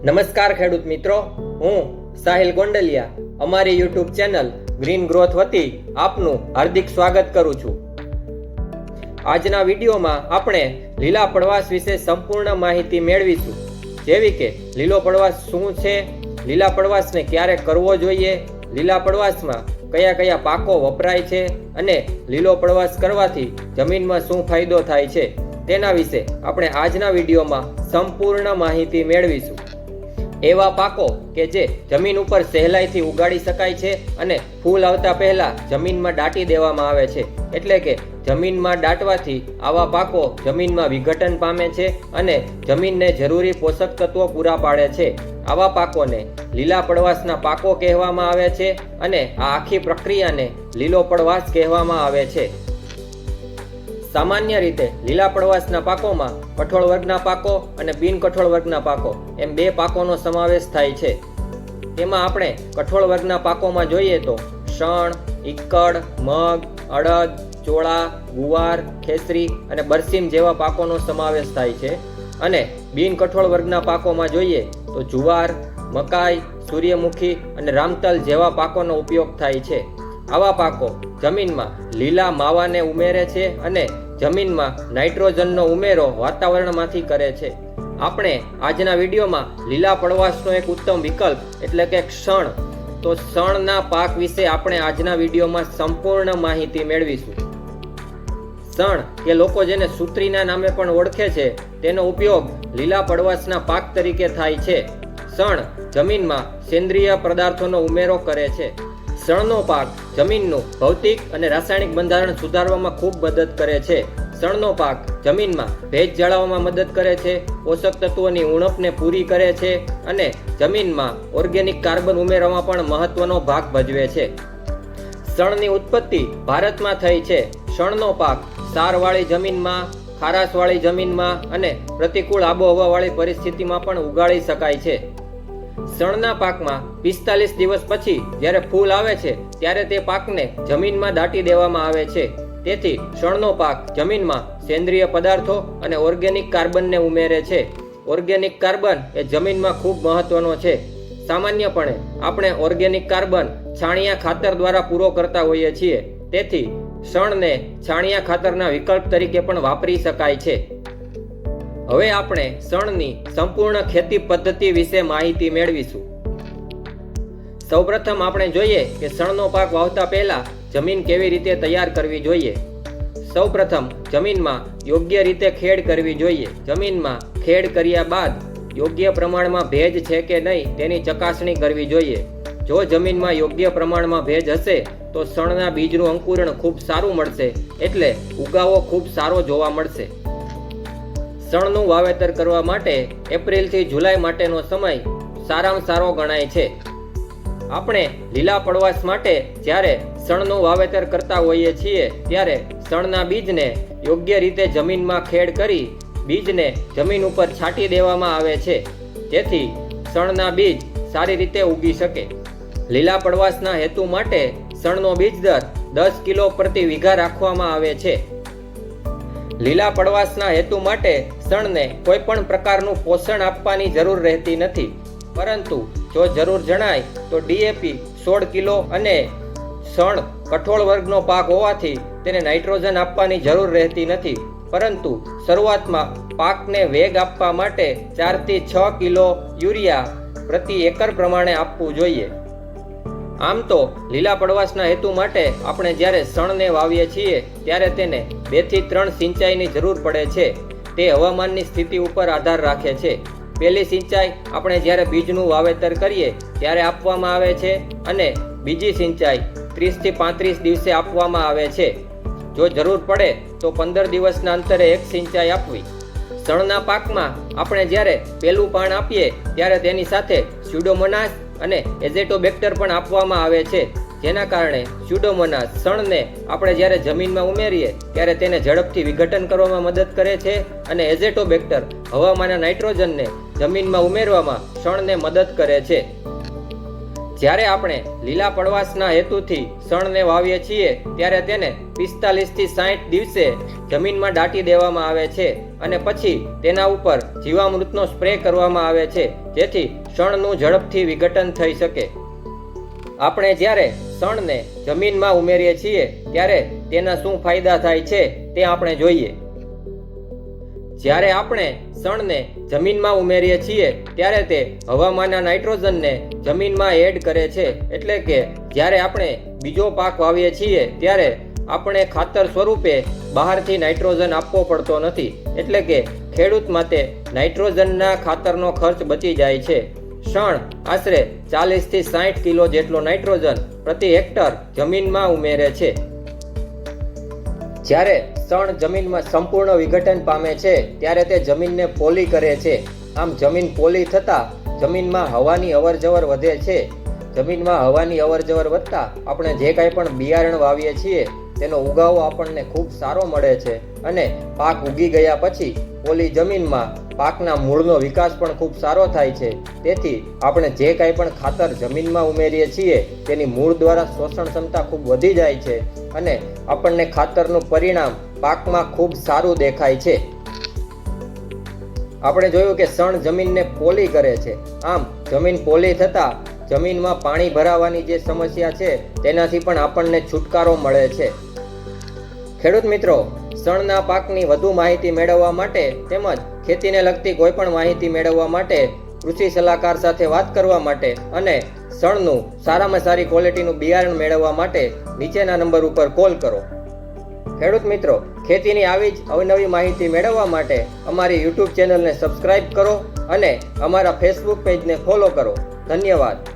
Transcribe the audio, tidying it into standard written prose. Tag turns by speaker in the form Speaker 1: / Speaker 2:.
Speaker 1: નમસ્કાર ખેડૂત મિત્રો, હું સાહિલ ગોંડલિયા અમારી યુટ્યુબ ચેનલ ગ્રીન ગ્રોથ વતી આપનું હાર્દિક સ્વાગત કરું છું। આજના વિડીયોમાં આપણે લીલા પડવાશ વિશે સંપૂર્ણ માહિતી મેળવીશું, જેવી કે લીલો પડવાશ શું છે, લીલા પડવાશને ક્યારે કરવો જોઈએ, લીલા પડવાશમાં કયા કયા પાકો વપરાય છે અને લીલો પડવાશ કરવાથી જમીનમાં શું ફાયદો થાય છે તેના વિશે આપણે આજના વિડીયોમાં સંપૂર્ણ માહિતી મેળવીશું। એવા પાકો કે જે જમીન ઉપર સહેલાઈથી ઉગાડી શકાય છે અને ફૂલ આવતા પહેલા જમીનમાં દાટી દેવામાં આવે છે, એટલે કે જમીનમાં દાટવાથી આવા પાકો જમીનમાં વિઘટન પામે છે અને જમીનને જરૂરી પોષક તત્વો પૂરા પાડે છે। આવા પાકોને લીલા પડવાશના પાકો કહેવામાં આવે છે અને આ આખી પ્રક્રિયાને લીલો પડવાશ કહેવામાં આવે છે। સામાન્ય રીતે લીલા પડવાશના પાકોમાં કઠોળ વર્ગના પાકો અને બિન કઠોળ વર્ગના પાકો એમ બે પાકોનો સમાવેશ થાય છે। તેમાં આપણે કઠોળ વર્ગના પાકોમાં જોઈએ તો શણ, ઇક્કડ, મગ, અડદ, ચોળા, ગુવાર, ખેસરી અને બરસીમ જેવા પાકોનો સમાવેશ થાય છે અને બિન કઠોળ વર્ગના પાકોમાં જોઈએ તો જુવાર, મકાઈ, સૂર્યમુખી અને રામતલ જેવા પાકોનો ઉપયોગ થાય છે। આવા પાકો જમીનમાં લીલા માવાને ઉમેરે છે અને જમીનમાં નાઇટ્રોજનનો ઉમેરો વાતાવરણમાંથી કરે છે। આપણે આજના વિડીયોમાં લીલા પડવાશનો એક ઉત્તમ વિકલ્પ એટલે કે શણ, તો શણના પાક વિશે આપણે આજના વિડીયોમાં સંપૂર્ણ માહિતી મેળવીશું। શણ કે લોકો જેને સુત્રીના નામે પણ ઓળખે છે, તેનો ઉપયોગ લીલા પડવાશના પાક તરીકે થાય છે। શણ જમીનમાં સેન્દ્રિય પદાર્થોનો ઉમેરો કરે છે। શણનો પાક જમીનનું ભૌતિક અને રાસાયણિક બંધારણ સુધારવામાં ખૂબ મદદ કરે છે। શણનો પાક જમીનમાં ભેજ જાળવવામાં મદદ કરે છે, પોષક તત્વોની ઉણપને પૂરી કરે છે અને જમીનમાં ઓર્ગેનિક કાર્બન ઉમેરવામાં પણ મહત્વનો ભાગ ભજવે છે। શણની ઉત્પત્તિ ભારતમાં થઈ છે। શણનો પાક ક્ષારવાળી જમીનમાં, ખારાશવાળી જમીનમાં અને પ્રતિકૂળ આબોહવાવાળી પરિસ્થિતિમાં પણ ઉગાડી શકાય છે। શણના પાકમાં 45 દિવસ પછી જ્યારે ફૂલ આવે છે ત્યારે તે પાકને જમીનમાં દાટી દેવામાં આવે છે। તેથી શણનો પાક જમીનમાં સેન્દ્રિય પદાર્થો અને ઓર્ગેનિક કાર્બનને ઉમેરે છે। ઓર્ગેનિક કાર્બન એ જમીનમાં ખૂબ મહત્વનો છે। સામાન્યપણે આપણે ઓર્ગેનિક કાર્બન છાણિયા ખાતર દ્વારા પૂરો કરતા હોઈએ છીએ, તેથી શણને છાણિયા ખાતરના વિકલ્પ તરીકે પણ વાપરી શકાય છે। હવે આપણે શણની સંપૂર્ણ ખેતી પદ્ધતિ વિશે માહિતી મેળવીશું। સૌપ્રથમ આપણે જોઈએ કે શણનો પાક વાવતા પહેલા જમીન કેવી રીતે તૈયાર કરવી જોઈએ। સૌપ્રથમ જમીનમાં યોગ્ય રીતે ખેડ કરવી જોઈએ। જમીનમાં ખેડ કર્યા બાદ યોગ્ય પ્રમાણમાં ભેજ છે કે નહીં તેની ચકાસણી કરવી જોઈએ। જો જમીનમાં યોગ્ય પ્રમાણમાં ભેજ હશે તો શણના બીજનું અંકુરણ ખૂબ સારું મળશે, એટલે ઉગાવો ખૂબ સારો જોવા મળશે। શણનું વાવેતર કરવા માટે એપ્રિલથી જુલાઈ માટેનો સમય સારામાં સારો ગણાય છે। આપણે લીલા પડવાશ માટે જ્યારે શણનું વાવેતર કરતા હોઈએ છીએ ત્યારે શણના બીજને યોગ્ય રીતે જમીનમાં ખેડ કરી બીજને જમીન ઉપર છાંટી દેવામાં આવે છે, જેથી શણના બીજ સારી રીતે ઉગી શકે। લીલા પડવાશના હેતુ માટે શણનો બીજ દર 10 કિલો પ્રતિ વીઘા રાખવામાં આવે છે। લીલા પડવાશના હેતુ માટે શણને કોઈ પણ પ્રકારનું પોષણ આપવાની જરૂર રહેતી નથી, પરંતુ જો જરૂર જણાય તો ડીએપી 16 કિલો અને શણ કઠોળ વર્ગનો પાક હોવાથી તેને નાઇટ્રોજન આપવાની જરૂર રહેતી નથી, પરંતુ શરૂઆતમાં પાકને વેગ આપવા માટે 4 થી 6 કિલો યુરિયા પ્રતિ એકર પ્રમાણે આપવું જોઈએ। આમ તો લીલા પડવાશના હેતુ માટે આપણે જ્યારે શણને વાવીએ છીએ ત્યારે તેને 2 થી 3 સિંચાઈની જરૂર પડે છે। તે હવામાનની સ્થિતિ ઉપર આધાર રાખે છે। પહેલી સિંચાઈ આપણે જ્યારે બીજનું વાવેતર કરીએ ત્યારે આપવામાં આવે છે અને બીજી સિંચાઈ 30 થી 35 દિવસે આપવામાં આવે છે। જો જરૂર પડે તો 15 દિવસના અંતરે એક સિંચાઈ આપવી। શણના પાકમાં આપણે જ્યારે પહેલું પાણ આપીએ ત્યારે તેની સાથે સ્યુડોમોનાસ અને એઝેટોબેક્ટર પણ આપવામાં આવે છે, જેના કારણે સ્યુડોમોનાસ શણને આપણે જ્યારે જમીનમાં ઉમેરીએ ત્યારે તેને ઝડપથી વિઘટન કરવામાં મદદ કરે છે અને એઝેટોબેક્ટર હવામાંના નાઇટ્રોજનને જમીનમાં ઉમેરવામાં શણને મદદ કરે છે। જ્યારે આપણે લીલા પડવાશના હેતુથી શણને વાવીએ છીએ ત્યારે તેને 45 થી 60 દિવસે જમીનમાં દાટી દેવામાં આવે છે અને પછી તેના ઉપર જીવામૃતનો સ્પ્રે કરવામાં આવે છે, જેથી શણનું ઝડપથી વિઘટન થઈ શકે. આપણે જ્યારે શણને જમીનમાં ઉમેરીએ છીએ ત્યારે તેના શું ફાયદા થાય છે તે આપણે જોઈએ. જ્યારે આપણે શણને જમીનમાં ઉમેરીએ છીએ ત્યારે તે હવામાંના નાઇટ્રોજનને જમીનમાં એડ કરે છે. એટલે કે જ્યારે આપણે બીજો પાક વાવીએ છીએ ત્યારે આપણે ખાતર સ્વરૂપે બહારથી નાઇટ્રોજન આપવો પડતો નથી. એટલે કે ખેડૂત માટે નાઇટ્રોજનના ખાતરનો ખર્ચ બચી જાય છે. શણ આશરે 40 થી 60 કિલો જેટલો નાઇટ્રોજન પ્રતિ હેક્ટર જમીનમાં ઉમેરે છે. જ્યારે શણ જમીનમાં સંપૂર્ણ વિઘટન પામે છે ત્યારે તે જમીનને પોલી કરે છે. આમ જમીન પોલી થતાં જમીનમાં હવાની અવરજવર વધે છે. જમીનમાં હવાની અવરજવર વધતા આપણે જે કાંઈ પણ બિયારણ વાવીએ છીએ તેનો ઉગાવો આપણને ખૂબ સારો મળે છે અને પાક ઉગી ગયા પછી પોલી જમીનમાં પાકના મૂળનો વિકાસ પણ ખૂબ સારો થાય છે. તેથી આપણે જે કાંઈ પણ ખાતર જમીનમાં ઉમેરીએ છીએ તેની મૂળ દ્વારા શોષણ ક્ષમતા ખૂબ વધી જાય છે અને આપણને ખાતરનું પરિણામ પાકમાં ખૂબ સારું દેખાય છે. આપણે જોયું કે શણ જમીનને પોલી કરે છે. આમ જમીન પોલી થતાં જમીનમાં પાણી ભરાવાની જે સમસ્યા છે તેનાથી પણ આપણને છુટકારો મળે છે. ખેડૂત મિત્રો, શણના પાકની વધુ માહિતી મેળવવા માટે તેમજ ખેતીને લગતી કોઈ પણ માહિતી મેળવવા માટે કૃષિ સલાહકાર સાથે વાત કરવા માટે અને શણનું સારામાં સારી ક્વોલિટીનું બિયારણ મેળવવા માટે નીચેના નંબર ઉપર કોલ કરો. ખેડૂત મિત્રો, ખેતીની આવી જ અવનવી માહિતી મેળવવા માટે અમારી YouTube ચેનલને સબસ્ક્રાઇબ કરો અને અમારા Facebook પેજને ફોલો કરો. ધન્યવાદ.